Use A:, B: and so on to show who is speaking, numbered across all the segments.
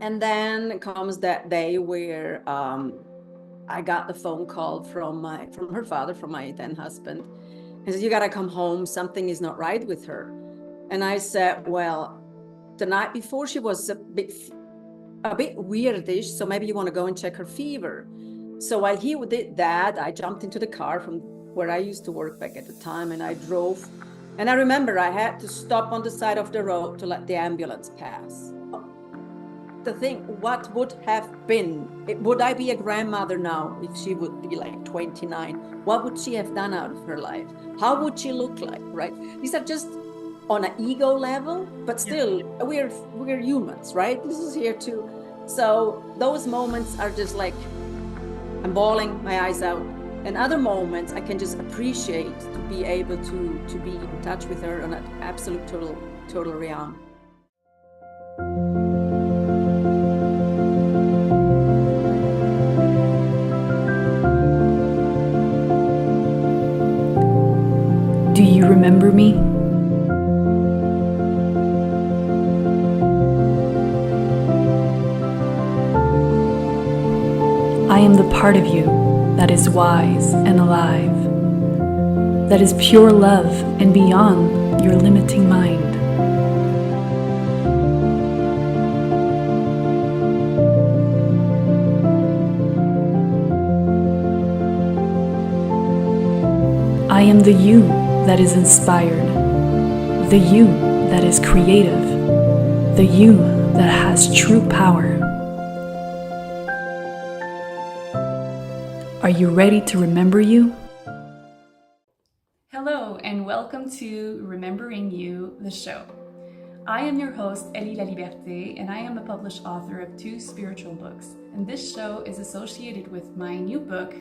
A: And then comes that day where I got the phone call from her father, from my then husband. He said, "You got to come home. Something is not right with her." And I said, "Well, the night before she was a bit weirdish, so maybe you want to go and check her fever." So while he did that, I jumped into the car from where I used to work back at the time, and I drove. And I remember I had to stop on the side of the road to let the ambulance pass. The thing, what would have been? Would I be a grandmother now if she would be like 29? What would she have done out of her life? How would she look like, right? These are just on an ego level, but still, we're humans, right? This is here too. So those moments are just like, I'm bawling my eyes out. And other moments I can just appreciate to be able to be in touch with her on an absolute total realm.
B: Do you remember me? I am the part of you that is wise and alive, that is pure love and beyond your limiting mind. I am the you that is inspired, the you that is creative, the you that has true power. Are you ready to remember you?
C: Hello, and welcome to Remembering You, the show. I am your host, Elie La Liberté, and I am a published author of 2 spiritual books. And this show is associated with my new book,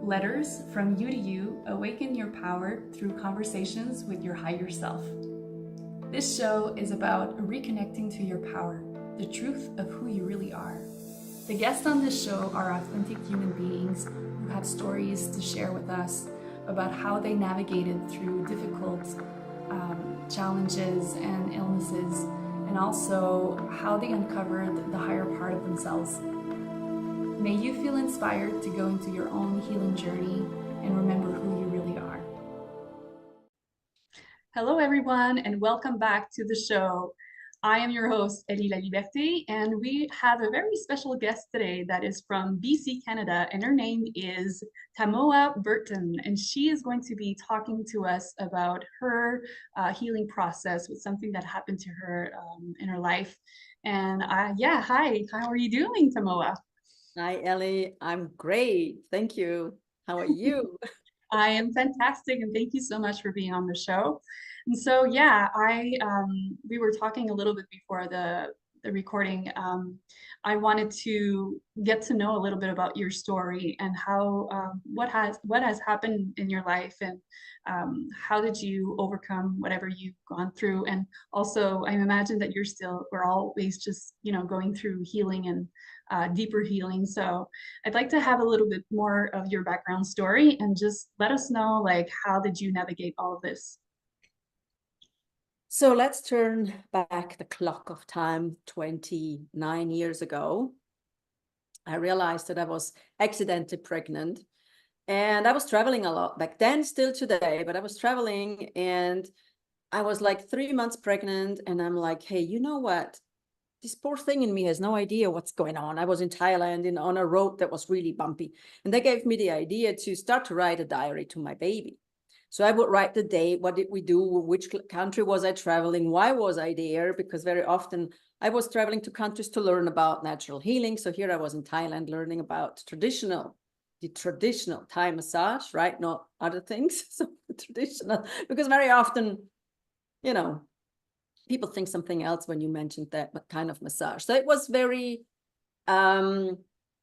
C: Letters from You to You, Awaken Your Power Through Conversations with Your Higher Self. This show is about reconnecting to your power, the truth of who you really are. The guests on this show are authentic human beings who have stories to share with us about how they navigated through difficult challenges and illnesses, and also how they uncovered the higher part of themselves. May you feel inspired to go into your own healing journey and remember who you really are. Hello, everyone, and welcome back to the show. I am your host, Elie La Liberté, and we have a very special guest today that is from BC, Canada, and her name is Tamoah Burton, and she is going to be talking to us about her healing process with something that happened to her in her life. And hi, how are you doing, Tamoah?
A: Hi, Ellie. I'm great. Thank you. How are you?
C: I am fantastic, and thank you so much for being on the show. And so, yeah, we were talking a little bit before the recording. I wanted to get to know a little bit about your story and how what has happened in your life, and how did you overcome whatever you've gone through. And also, I imagine that we're always just going through healing and deeper healing. So I'd like to have a little bit more of your background story and just let us know, like, how did you navigate all of this?
A: So let's turn back the clock of time 29 years ago. I realized that I was accidentally pregnant, and I was traveling a lot back then, still today, but I was traveling, and I was like 3 months pregnant, and I'm like, hey, you know what? This poor thing in me has no idea what's going on. I was in Thailand on a road that was really bumpy, and they gave me the idea to start to write a diary to my baby. So I would write the date, what did we do, which country was I traveling, why was I there? Because very often I was traveling to countries to learn about natural healing. So here I was in Thailand learning about the traditional Thai massage, right? Not other things. So the traditional, because very often, you know, people think something else when you mentioned that kind of massage. So it was very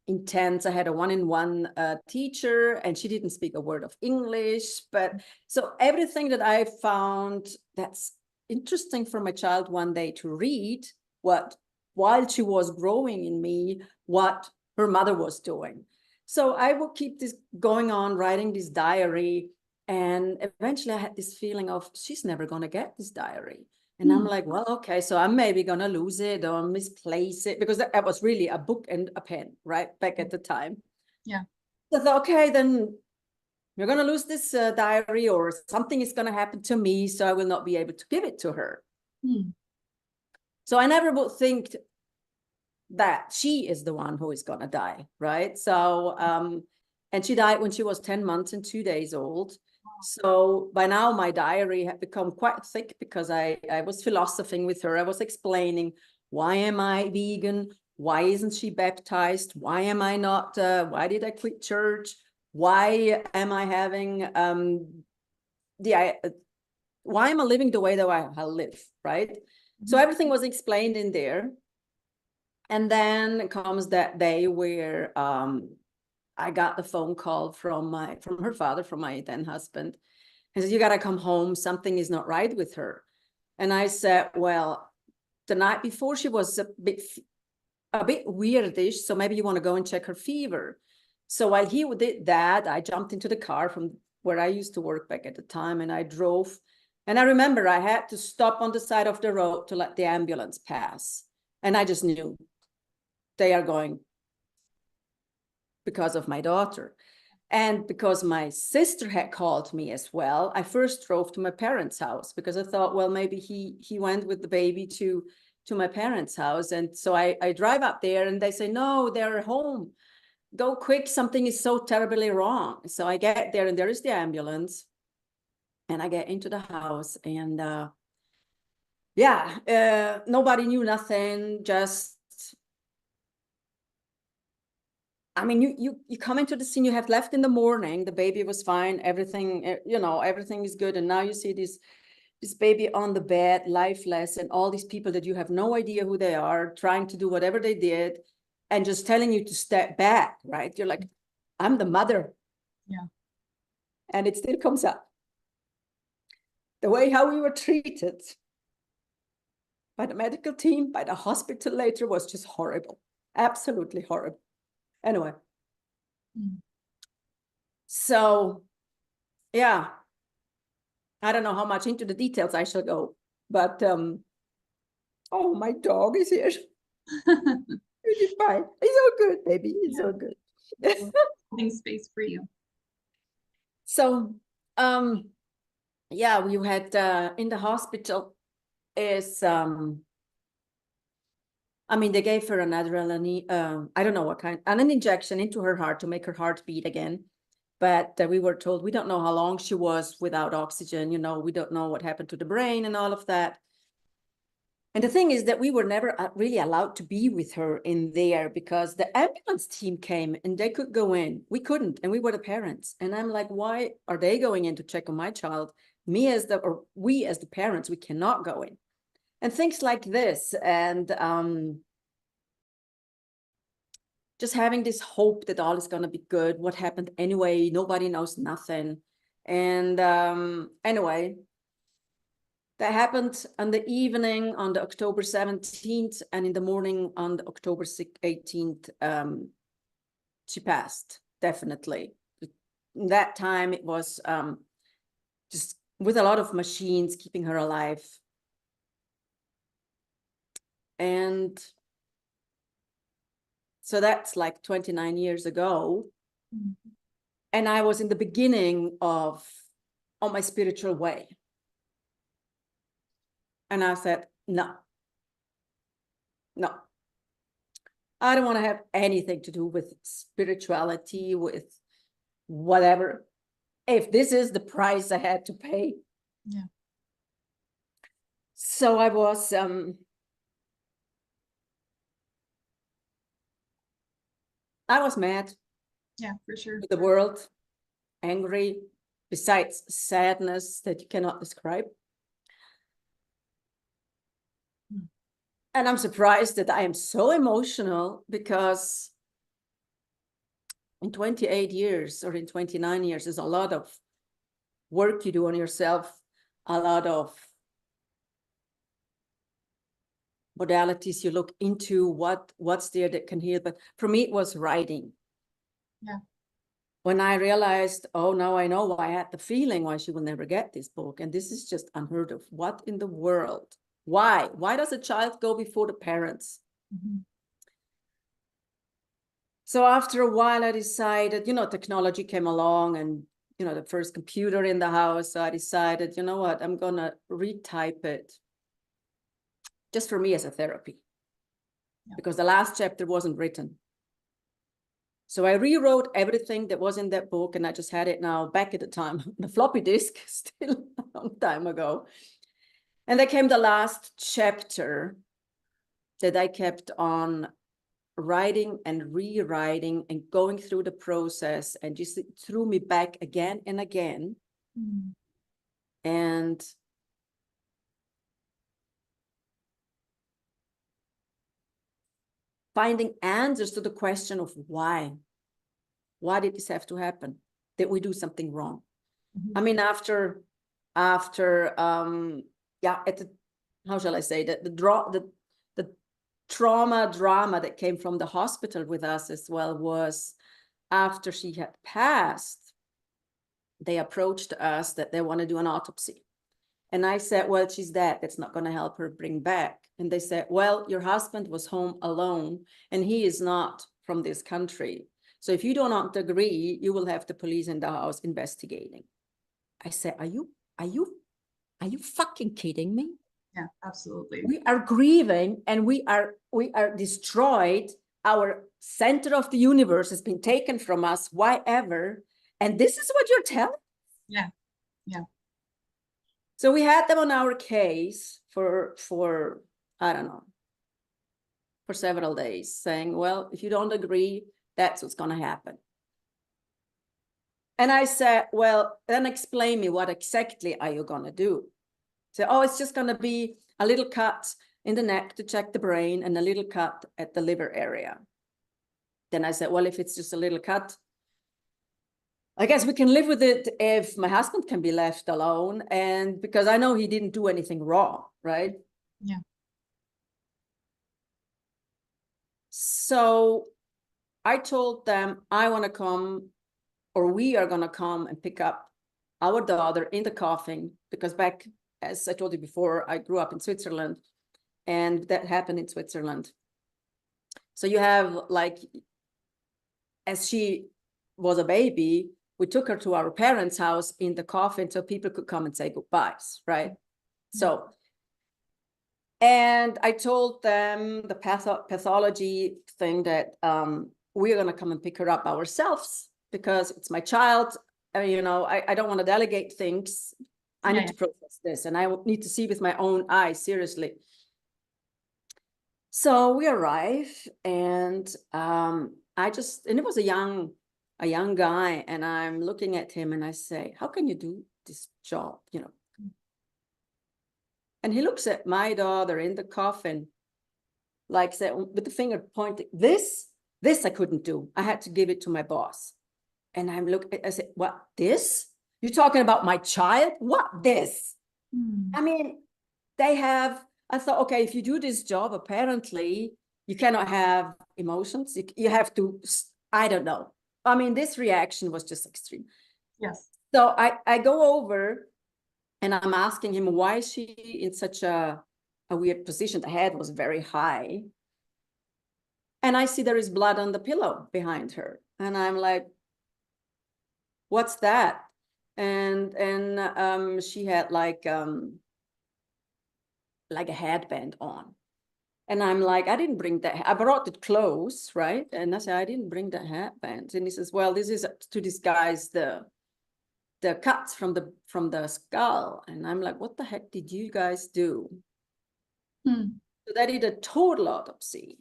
A: intense. I had a one-on-one teacher, and she didn't speak a word of English. But so everything that I found that's interesting for my child one day to read, what while she was growing in me, what her mother was doing. So I would keep this going on, writing this diary. And eventually I had this feeling of, she's never going to get this diary. And I'm like, well, okay, so I'm maybe gonna lose it or misplace it, because that was really a book and a pen, right, back at the time.
C: Yeah.
A: So I thought, okay, then you're gonna lose this diary, or something is gonna happen to me, so I will not be able to give it to her. So I never would think that she is the one who is gonna die, right? So, and she died when she was 10 months and 2 days old. So by now my diary had become quite thick, because I was philosophing with her. I was explaining, why am I vegan? Why isn't she baptized? Why am I not, why did I quit church? Why am I having, why am I living the way that I live, right? So everything was explained in there. And then comes that day where I got the phone call from her father, from my then husband. He said, you got to come home. Something is not right with her. And I said, well, the night before she was a bit weirdish, so maybe you want to go and check her fever. So while he did that, I jumped into the car from where I used to work back at the time, and I drove. And I remember I had to stop on the side of the road to let the ambulance pass. And I just knew they are going because of my daughter. And because my sister had called me as well, I first drove to my parents' house, because I thought, well, maybe he went with the baby to my parents' house. And so I drive up there, and they say, no, they're home. Go quick, something is so terribly wrong. So I get there, and there is the ambulance. And I get into the house, and nobody knew nothing, just, I mean, you come into the scene, you have left in the morning, the baby was fine, everything, everything is good. And now you see this baby on the bed, lifeless, and all these people that you have no idea who they are, trying to do whatever they did, and just telling you to step back, right? You're like, I'm the mother.
C: Yeah.
A: And it still comes up. The way how we were treated by the medical team, by the hospital later, was just horrible. Absolutely horrible. Anyway. So, yeah, I don't know how much into the details I shall go, but oh, my dog is here. It's fine. It's all good, baby. It's all good.
C: Holding space for you.
A: So, yeah, we had in the hospital is I mean, they gave her an adrenaline, I don't know what kind, and an injection into her heart to make her heart beat again. But we were told, we don't know how long she was without oxygen, we don't know what happened to the brain and all of that. And the thing is that we were never really allowed to be with her in there, because the ambulance team came and they could go in. We couldn't, and we were the parents. And I'm like, why are they going in to check on my child? We as the parents, we cannot go in. And things like this. And just having this hope that all is going to be good. What happened anyway? Nobody knows nothing. And anyway, that happened on the evening on the October 17th, and in the morning on the October 18th, she passed, definitely. In that time, it was just with a lot of machines keeping her alive. And so that's like 29 years ago. And I was in the beginning on my spiritual way. And I said, no, I don't want to have anything to do with spirituality, with whatever, if this is the price I had to pay.
C: Yeah.
A: So I was mad.
C: Yeah, for sure.
A: With the world, angry, besides sadness that you cannot describe. And I'm surprised that I am so emotional, because in 28 years or in 29 years, there's a lot of work you do on yourself, a lot of modalities you look into, what's there that can heal. But for me, it was writing.
C: Yeah.
A: When I realized, oh, now I know why I had the feeling why she will never get this book. And this is just unheard of. What in the world? Why? Why does a child go before the parents?
C: Mm-hmm.
A: So after a while, I decided, technology came along and, the first computer in the house. So I decided, you know what, I'm going to retype it just for me as a therapy, because the last chapter wasn't written. So I rewrote everything that was in that book, and I just had it now back at the time, the floppy disk, still a long time ago. And then came the last chapter that I kept on writing and rewriting and going through the process, and just threw me back again and again.
C: Mm.
A: And finding answers to the question of why. Why did this have to happen? Did we do something wrong?
C: Mm-hmm.
A: I mean, after how shall I say that the trauma drama that came from the hospital with us as well was after she had passed, they approached us that they want to do an autopsy. And I said, well, she's dead. That's not going to help her bring back. And they said, well, your husband was home alone and he is not from this country. So if you do not agree, you will have the police in the house investigating. I said, are you fucking kidding me?
C: Yeah, absolutely.
A: We are grieving and we are destroyed. Our center of the universe has been taken from us. Why ever? And this is what you're telling?
C: Yeah. Yeah.
A: So we had them on our case for I don't know, for several days, saying, well, if you don't agree, that's what's going to happen. And I said, well, then explain me, what exactly are you going to do? So, oh, it's just going to be a little cut in the neck to check the brain and a little cut at the liver area. Then I said, well, if it's just a little cut, I guess we can live with it if my husband can be left alone. And because I know he didn't do anything wrong, right?
C: Yeah.
A: So I told them, I want to come, or we are going to come and pick up our daughter in the coffin, because back, as I told you before, I grew up in Switzerland, and that happened in Switzerland. So you have, like, as she was a baby, we took her to our parents' house in the coffin so people could come and say goodbyes, right? So, and I told them the pathology thing that we're going to come and pick her up ourselves because it's my child. I don't want to delegate things. I need to process this, and I need to see with my own eyes, seriously. So we arrive, and it was a young guy, and I'm looking at him and I say, how can you do this job, And he looks at my daughter in the coffin, like said, with the finger pointing, this I couldn't do. I had to give it to my boss. And I said, what, this? You're talking about my child? What, this? I mean, I thought, okay, if you do this job, apparently you cannot have emotions. You have to, I don't know. I mean, this reaction was just extreme.
C: Yes.
A: So I go over and I'm asking him, why is she in such a weird position? The head was very high. And I see there is blood on the pillow behind her. And I'm like, what's that? And she had like a headband on. And I'm like, I didn't bring that. I brought it close, right? And I said, I didn't bring that headband. And he says, well, this is to disguise the cuts from the skull. And I'm like, what the heck did you guys do? So they did a total autopsy.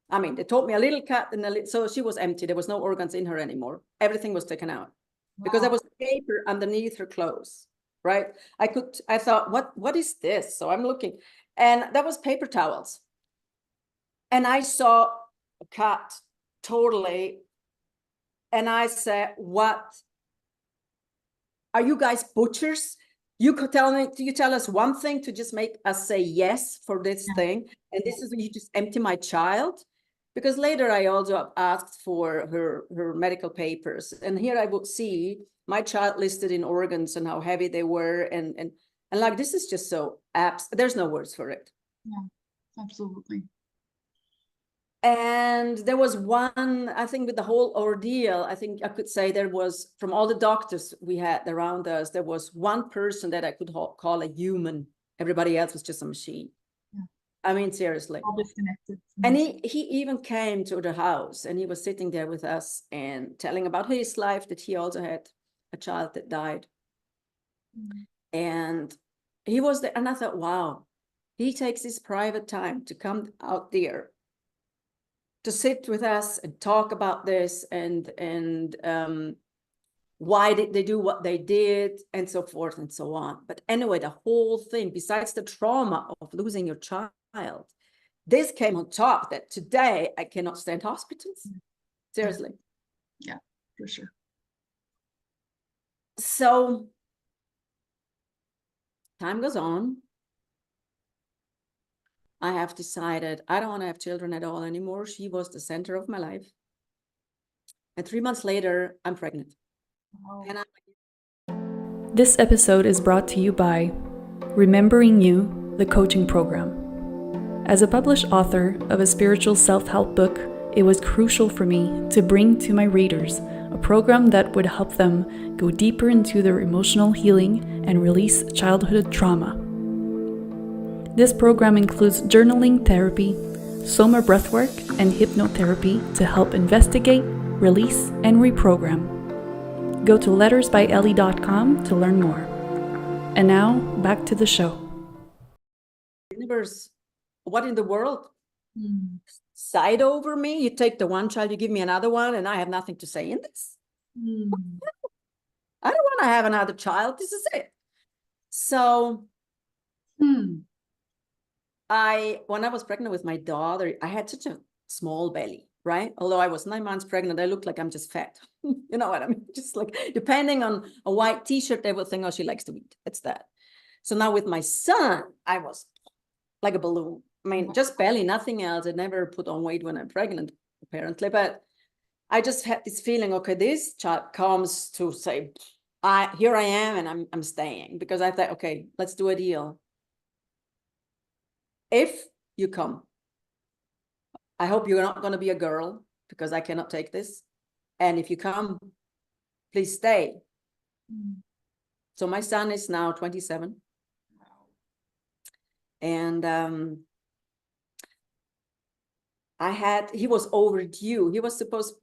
A: I mean, they told me a little cut, and so she was empty. There was no organs in her anymore. Everything was taken out. Wow. Because there was paper underneath her clothes, right? I thought, what is this? So I'm looking, and that was paper towels. And I saw a cut totally. And I said, what? Are you guys butchers? You tell us one thing to just make us say yes for this thing. And this is, you just empty my child? Because later I also asked for her medical papers. And here I would see my child listed in organs and how heavy they were. And And like, this is just so there's no words for it.
C: Yeah, absolutely.
A: And there was one, I think with the whole ordeal, I think I could say there was, from all the doctors we had around us, there was one person that I could call a human. Everybody else was just a machine.
C: Yeah.
A: I mean, seriously.
C: All disconnected.
A: And he even came to the house, and he was sitting there with us and telling about his life, that he also had a child that died. And he was there, and I thought, wow, he takes his private time to come out there to sit with us and talk about this, and why did they do what they did, and so forth and so on. But anyway, the whole thing, besides the trauma of losing your child, this came on top, that today I cannot stand hospitals. Seriously.
C: Yeah, for sure.
A: So time goes on. I have decided I don't want to have children at all anymore. She was the center of my life. And 3 months later, I'm pregnant.
C: Wow.
A: And
B: This episode is brought to you by Remembering You, the coaching program. As a published author of a spiritual self-help book, it was crucial for me to bring to my readers a program that would help them go deeper into their emotional healing and release childhood trauma. This program includes journaling therapy, Soma breathwork, and hypnotherapy to help investigate, release, and reprogram. Go to lettersbyellie.com to learn more. And now, back to the show.
A: universe, what in the world? Side over me? You take the one child, you give me another one, and I have nothing to say in this? I don't want to have another child. This is it. So when I was pregnant with my daughter, I had such a small belly, right? Although I was 9 months pregnant, I looked like I'm just fat. You know what I mean? Just like, depending on a white t-shirt, they would think, oh, she likes to eat. It's that. So now with my son, I was like a balloon. I mean, just barely, nothing else. I never put on weight when I'm pregnant, apparently. But I just had this feeling, okay, this child comes to say, here I am, and I'm staying. Because I thought, okay, let's do a deal. If you come, I hope you're not going to be a girl, because I cannot take this. And if you come, please stay. So my son is now 27. And he was overdue. He was supposed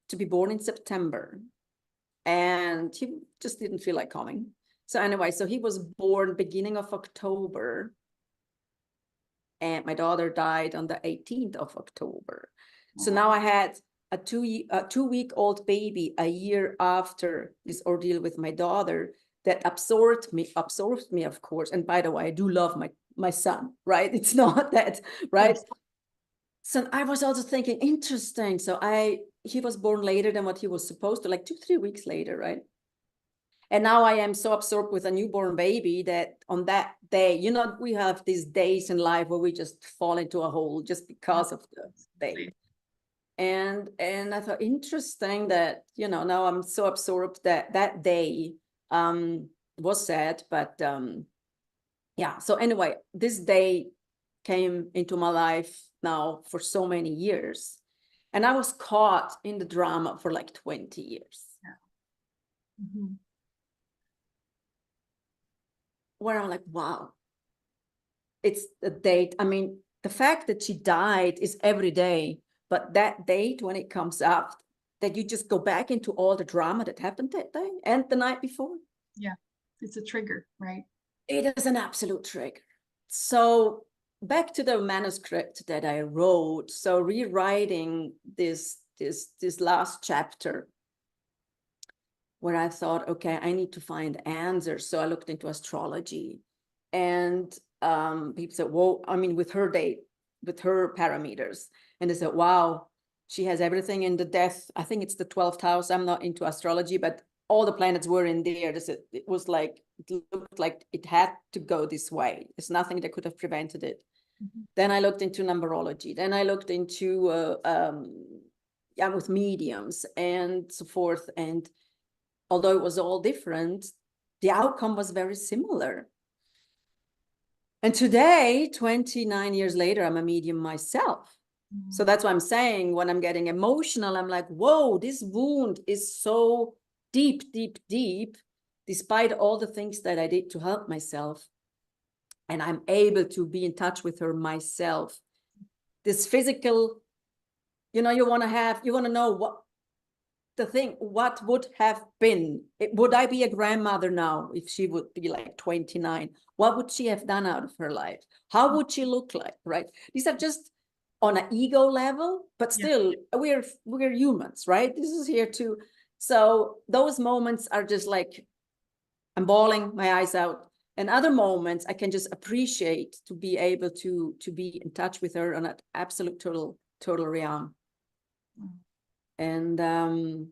A: to be born in September, and he just didn't feel like coming. So anyway, so he was born beginning of October, and my daughter died on the 18th of October. So now I had a two-week-old baby a year after this ordeal with my daughter that absorbed me, of course. And by the way, I do love my son, right? It's not that, right? Yes. So I was also thinking, interesting. So he was born later than what he was supposed to, like 2-3 weeks later, right? And now I am so absorbed with a newborn baby that on that day, you know, we have these days in life where we just fall into a hole just because of the baby. And I thought, interesting that, you know, now I'm so absorbed that day was sad. But yeah, so anyway, this day came into my life now for so many years. And I was caught in the drama for like 20 years. Yeah. Where I'm like, wow, it's the date. I mean, the fact that she died is every day, but that date when it comes up, that you just go back into all the drama that happened that day and the night before.
C: Yeah, it's a trigger, right?
A: It is an absolute trigger. So back to the manuscript that I wrote. So rewriting this last chapter, where I thought, okay, I need to find answers. So I looked into astrology, and people said, well, I mean, with her date, with her parameters, and they said, wow, she has everything in the death. I think it's the 12th house. I'm not into astrology, but all the planets were in there. They said it looked like it had to go this way. There's nothing that could have prevented it. Then I looked into numerology. Then I looked into with mediums and so forth. And although it was all different, the outcome was very similar. And today, 29 years later, I'm a medium myself. So that's what I'm saying. When I'm getting emotional, I'm like, whoa, this wound is so deep, deep, deep, despite all the things that I did to help myself. And I'm able to be in touch with her myself. This physical, you want to know what would have been. Would I be a grandmother now if she would be like 29? What would she have done out of her life? How would she look like, right? These are just on an ego level, but still we're humans, right? This is here too. So those moments are just like, I'm bawling my eyes out. And other moments I can just appreciate to be able to be in touch with her on an absolute total realm. And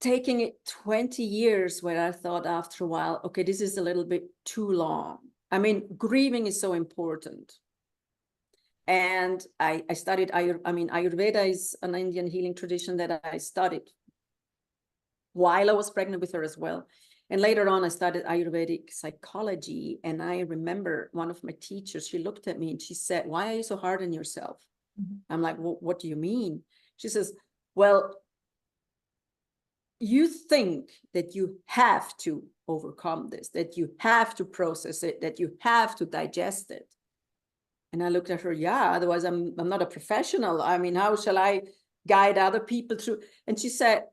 A: taking it 20 years where I thought after a while, okay, this is a little bit too long. I mean, grieving is so important. And I studied Ayurveda is an Indian healing tradition that I studied while I was pregnant with her as well. And later on, I studied Ayurvedic psychology. And I remember one of my teachers, she looked at me and she said, why are you so hard on yourself? I'm like, well, what do you mean? She says, well, you think that you have to overcome this, that you have to process it, that you have to digest it. And I looked at her, yeah, otherwise I'm not a professional. I mean, how shall I guide other people through? And she said,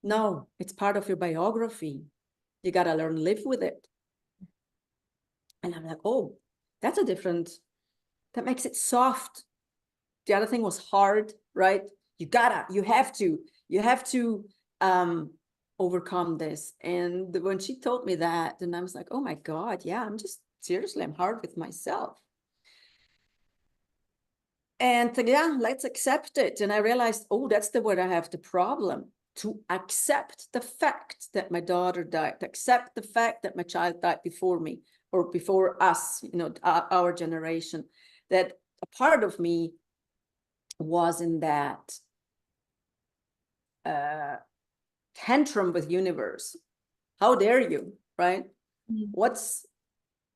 A: no, it's part of your biography. You got to learn to live with it. And I'm like, oh, that's that makes it soft. The other thing was hard, right? You have to overcome this. And when she told me that, and I was like, oh my God, yeah, I'm hard with myself. And yeah, let's accept it. And I realized, oh, that's the word I have the problem. To accept the fact that my daughter died, to accept the fact that my child died before me or before us, our generation, that a part of me was in that tantrum with universe. How dare you, right?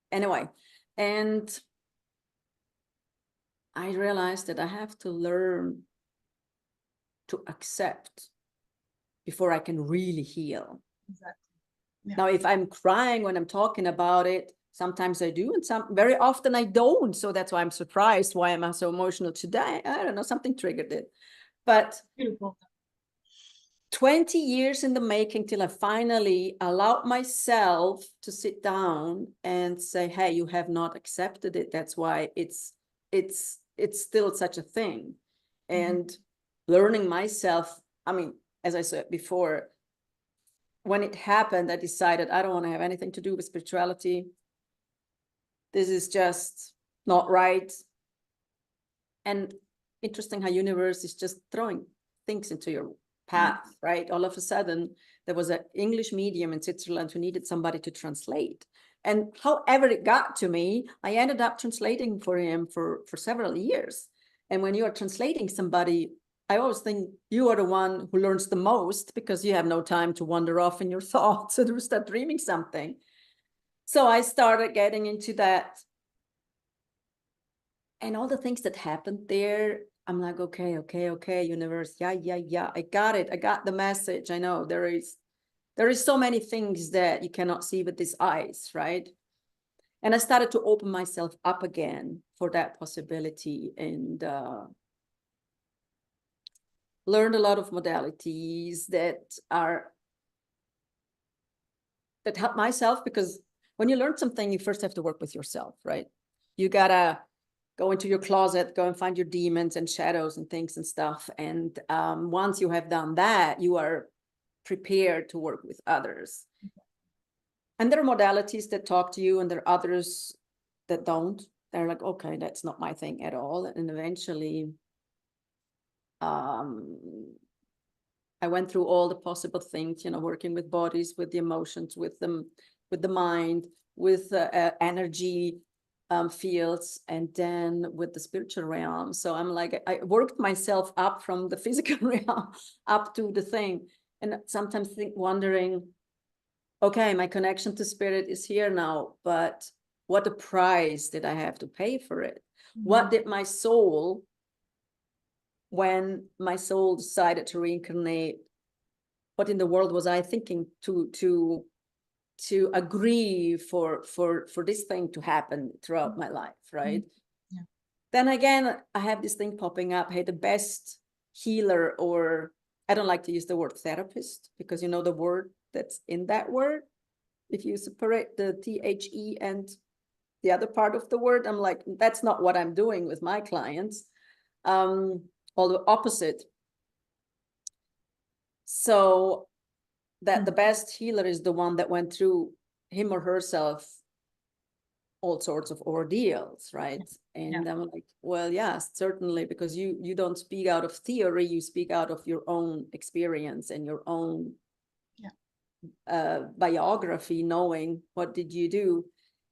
A: Anyway, and I realized that I have to learn to accept before I can really heal.
C: Exactly. Yeah.
A: Now, if I'm crying when I'm talking about it, sometimes I do, and very often I don't. So that's why I'm surprised why I'm so emotional today. I don't know, something triggered it. But
C: Beautiful.
A: 20 years in the making till I finally allowed myself to sit down and say, hey, you have not accepted it. That's why it's still such a thing. And learning myself, I mean, as I said before, when it happened, I decided I don't want to have anything to do with spirituality. This is just not right. And interesting how universe is just throwing things into your path, right? All of a sudden, there was an English medium in Switzerland who needed somebody to translate. And however it got to me, I ended up translating for him for several years. And when you are translating somebody, I always think you are the one who learns the most because you have no time to wander off in your thoughts and start dreaming something. So I started getting into that. And all the things that happened there, I'm like, okay, universe. Yeah. I got it. I got the message. I know there is so many things that you cannot see with these eyes, right? And I started to open myself up again for that possibility and learned a lot of modalities that help myself, because when you learn something, you first have to work with yourself, right? You gotta go into your closet, go and find your demons and shadows and things and stuff. And once you have done that, you are prepared to work with others. And there are modalities that talk to you, and there are others that don't. They're like, okay, that's not my thing at all. And eventually, I went through all the possible things, working with bodies, with the emotions, with them, with the mind, with energy fields, and then with the spiritual realm. So I'm like, I worked myself up from the physical realm up to the thing. And sometimes wondering, okay, my connection to spirit is here now, but what the price did I have to pay for it? What did my soul, when my soul decided to reincarnate, what in the world was I thinking to agree for this thing to happen throughout my life, right?
C: Yeah.
A: Then again, I have this thing popping up. Hey, the best healer, or I don't like to use the word therapist, because you know the word that's in that word. If you separate the THE and the other part of the word, I'm like, that's not what I'm doing with my clients. Although opposite. So that the best healer is the one that went through him or herself all sorts of ordeals, right? And I'm like, well, yes, certainly, because you don't speak out of theory, you speak out of your own experience and your own biography, knowing what did you do.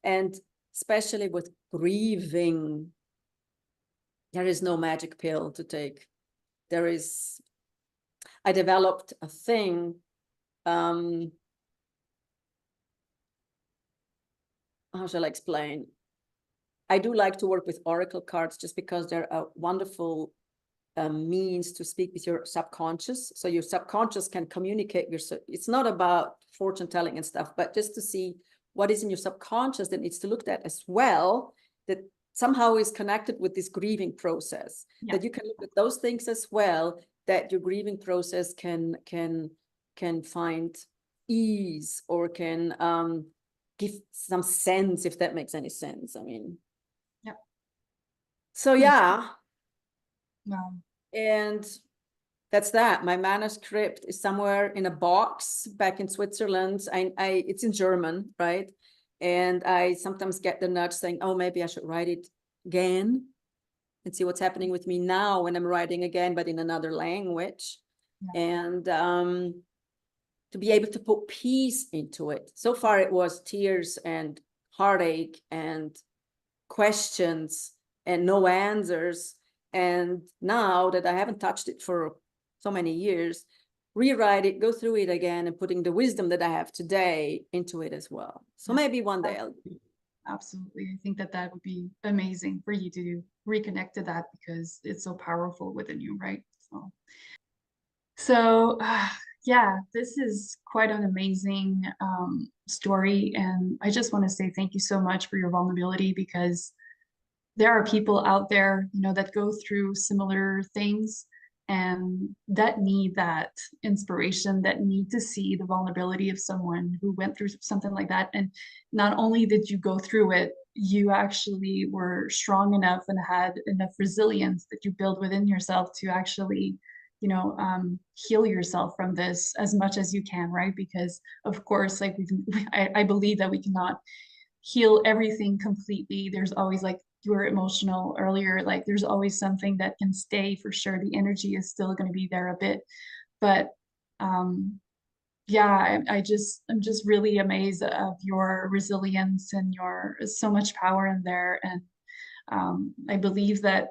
A: And especially with grieving, there is no magic pill to take. I developed a thing, how shall I explain? I do like to work with oracle cards just because they're a wonderful means to speak with your subconscious. So your subconscious can communicate it's not about fortune telling and stuff, but just to see what is in your subconscious that needs to look at as well, that somehow is connected with this grieving process, that you can look at those things as well, that your grieving process can find ease, or can give some sense, if that makes any sense. I mean, so yeah.
C: Wow.
A: And that's that. My manuscript is somewhere in a box back in Switzerland. It's in German, right? And I sometimes get the nudge saying, oh, maybe I should write it again and see what's happening with me now when I'm writing again, but in another language. And to be able to put peace into it. So far, it was tears and heartache and questions and no answers. And now that I haven't touched it for so many years, rewrite it, go through it again, and putting the wisdom that I have today into it as well. So maybe one day I'll.
C: Absolutely. I think that would be amazing for you to reconnect to that, because it's so powerful within you, right? So yeah, this is quite an amazing story. And I just want to say thank you so much for your vulnerability, because there are people out there, that go through similar things and that need that inspiration, that need to see the vulnerability of someone who went through something like that. And not only did you go through it, you actually were strong enough and had enough resilience that you build within yourself to actually, heal yourself from this as much as you can, right? Because of course, like I believe that we cannot heal everything completely. There's always, like you were emotional earlier, like there's always something that can stay for sure. The energy is still going to be there a bit, but yeah, I'm just really amazed of your resilience and your so much power in there. And I believe that,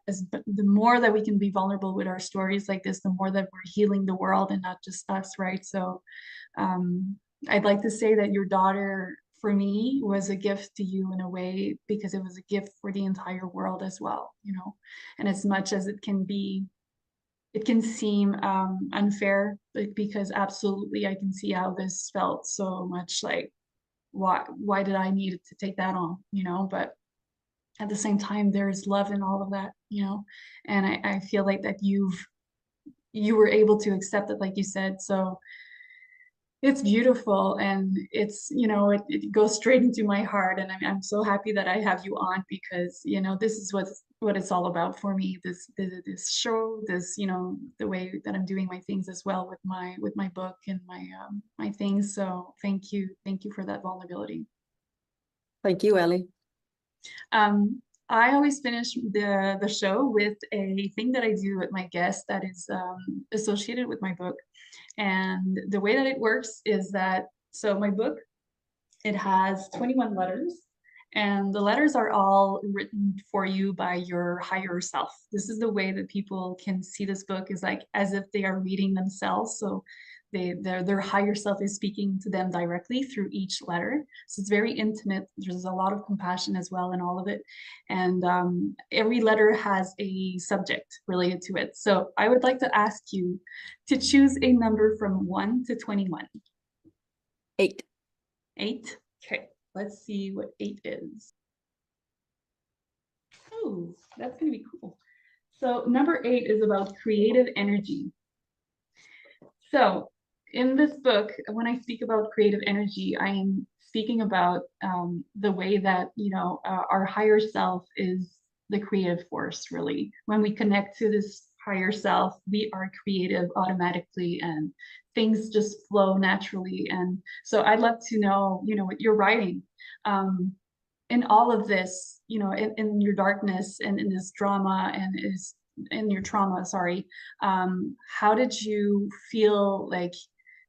C: as the more that we can be vulnerable with our stories like this, the more that we're healing the world and not just us, right? So I'd like to say that your daughter, for me, was a gift to you in a way, because it was a gift for the entire world as well, and as much as it can seem unfair, because absolutely I can see how this felt so much like, why did I need to take that on, but at the same time, there's love in all of that, and I feel like that you were able to accept it, like you said. So it's beautiful, and it's, it goes straight into my heart. And I'm so happy that I have you on, because, this is what it's all about for me. This show, this, the way that I'm doing my things as well with my book and my things. So thank you for that vulnerability.
A: Thank you, Ellie.
C: I always finish the show with a thing that I do with my guests that is associated with my book. And the way that it works is that, so my book, it has 21 letters, and the letters are all written for you by your higher self. This is the way that people can see this book, is like as if they are reading themselves. So their higher self is speaking to them directly through each letter. So it's very intimate. There's a lot of compassion as well in all of it. And every letter has a subject related to it. So I would like to ask you to choose a number from 1 to 21.
A: 8.
C: 8? Okay, let's see what 8 is. Oh, that's going to be cool. So number 8 is about creative energy. So in this book, when I speak about creative energy, I am speaking about the way that, our higher self is the creative force, really. When we connect to this higher self, we are creative automatically and things just flow naturally. And so I'd love to know, what you're writing. In all of this, in your darkness and in this drama and is in your trauma, sorry, how did you feel like,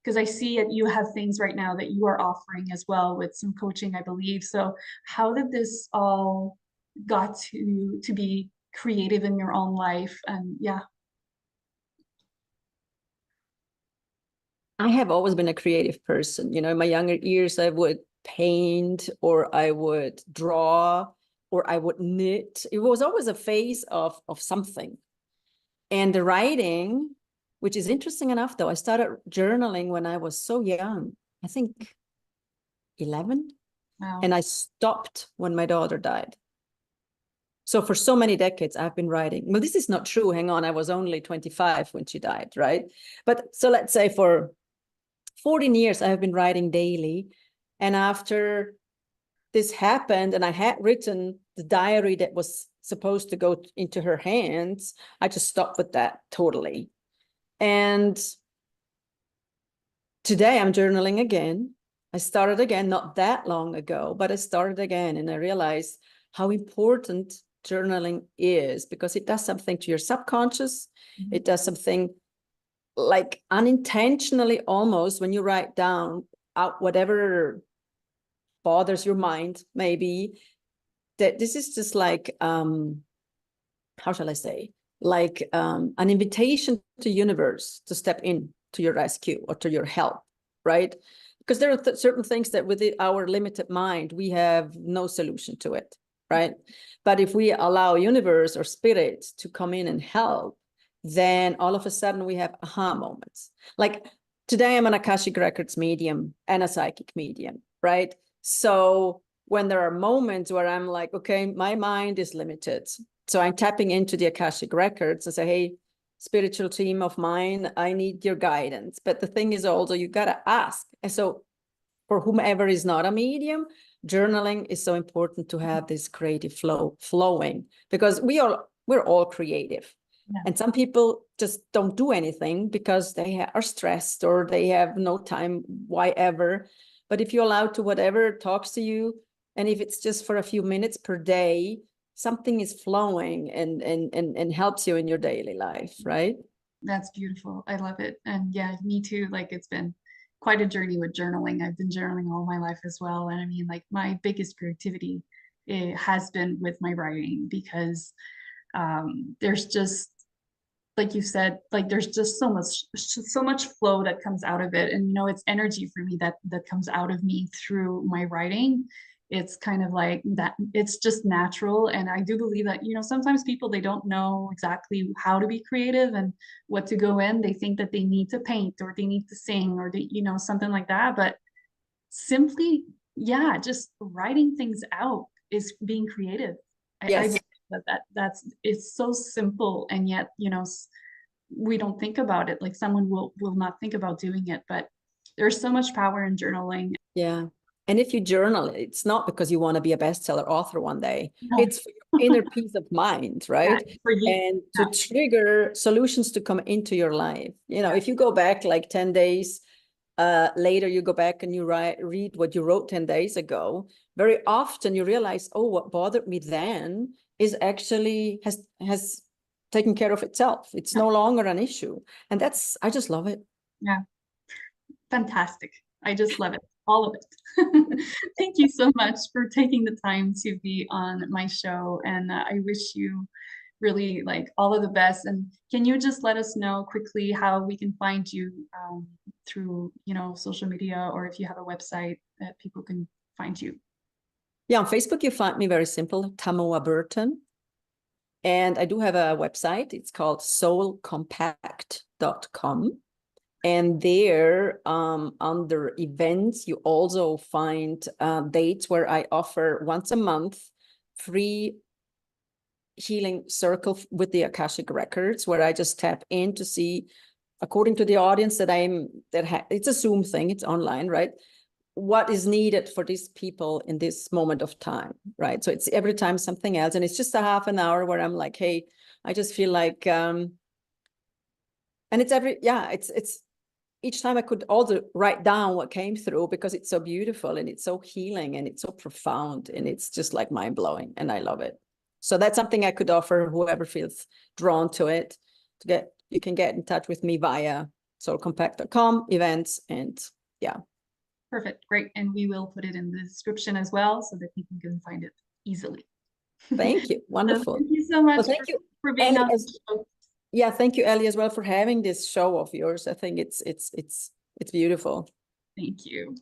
C: because I see that you have things right now that you are offering as well with some coaching, I believe. So how did this all got to be creative in your own life? And yeah.
A: I have always been a creative person. In my younger years, I would paint or I would draw or I would knit. It was always a phase of something. And the writing, which is interesting enough, though, I started journaling when I was so young, I think 11.
C: Wow.
A: And I stopped when my daughter died. So for so many decades, I've been writing. Well, this is not true. Hang on. I was only 25 when she died, right? But so let's say for 14 years, I have been writing daily. And after this happened, and I had written the diary that was supposed to go into her hands, I just stopped with that totally. And today I'm journaling again. I started again, not that long ago, but I started again. And I realized how important journaling is because it does something to your subconscious. Mm-hmm. It does something like unintentionally almost when you write down out whatever bothers your mind, maybe that this is just like, how shall I say, like an invitation to universe to step in to your rescue or to your help, right? Because there are certain things that with our limited mind, we have no solution to it, right? But if we allow universe or spirit to come in and help, then all of a sudden we have aha moments. Like today I'm an Akashic Records medium and a psychic medium, right? So when there are moments where I'm like, okay, my mind is limited. So I'm tapping into the Akashic Records and say, hey, spiritual team of mine, I need your guidance. But the thing is also, you got to ask. And so for whomever is not a medium, journaling is so important to have this creative flow flowing because we're all creative. Yeah. And some people just don't do anything because they are stressed or they have no time, why ever. But if you allow to whatever talks to you, and if it's just for a few minutes per day, something is flowing and helps you in your daily life, right?
C: That's beautiful. I love it. And yeah, me too. Like it's been quite a journey with journaling. I've been journaling all my life as well. And I mean, like my biggest creativity has been with my writing because there's just, like you said, like there's just so much flow that comes out of it. And it's energy for me that comes out of me through my writing. It's kind of like that, it's just natural. And I do believe that, sometimes people, they don't know exactly how to be creative and what to go in. They think that they need to paint or they need to sing or they, something like that. But simply, yeah, just writing things out is being creative.
A: Yes.
C: That's it's so simple, and yet we don't think about it. Like someone will not think about doing it, but there's so much power in journaling.
A: Yeah. And if you journal, it's not because you want to be a bestseller author one day. No. It's for your inner peace of mind, right? Yeah, for you. And to trigger solutions to come into your life. If you go back like 10 days later, you go back and you read what you wrote 10 days ago, very often you realize, oh, what bothered me then is actually has taken care of itself. It's no longer an issue. And I just love it.
C: Yeah. Fantastic. I just love it. All of it. Thank you so much for taking the time to be on my show. And I wish you really like all of the best. And can you just let us know quickly how we can find you through, social media, or if you have a website that people can find you?
A: Yeah, on Facebook, you find me very simple, Tamoah Burton. And I do have a website. It's called soulcompact.com. And there, under events, you also find dates where I offer once a month free healing circle with the Akashic records, where I just tap in to see, according to the audience it's a Zoom thing, it's online, right? What is needed for these people in this moment of time, right? So it's every time something else, and it's just a half an hour where I'm like, hey, I just feel like, and it's it's each time I could also write down what came through, because it's so beautiful and it's so healing and it's so profound and it's just like mind blowing, and I love it. So that's something I could offer whoever feels drawn to it. You can get in touch with me via soulcompact.com events, and yeah.
C: Perfect. Great. And we will put it in the description as well so that people can find it easily.
A: Thank you. Wonderful.
C: Thank you so much
A: thank you
C: for being
A: Ellie,
C: on the show.
A: Yeah, thank you, Ellie, as well, for having this show of yours. I think it's beautiful.
C: Thank you.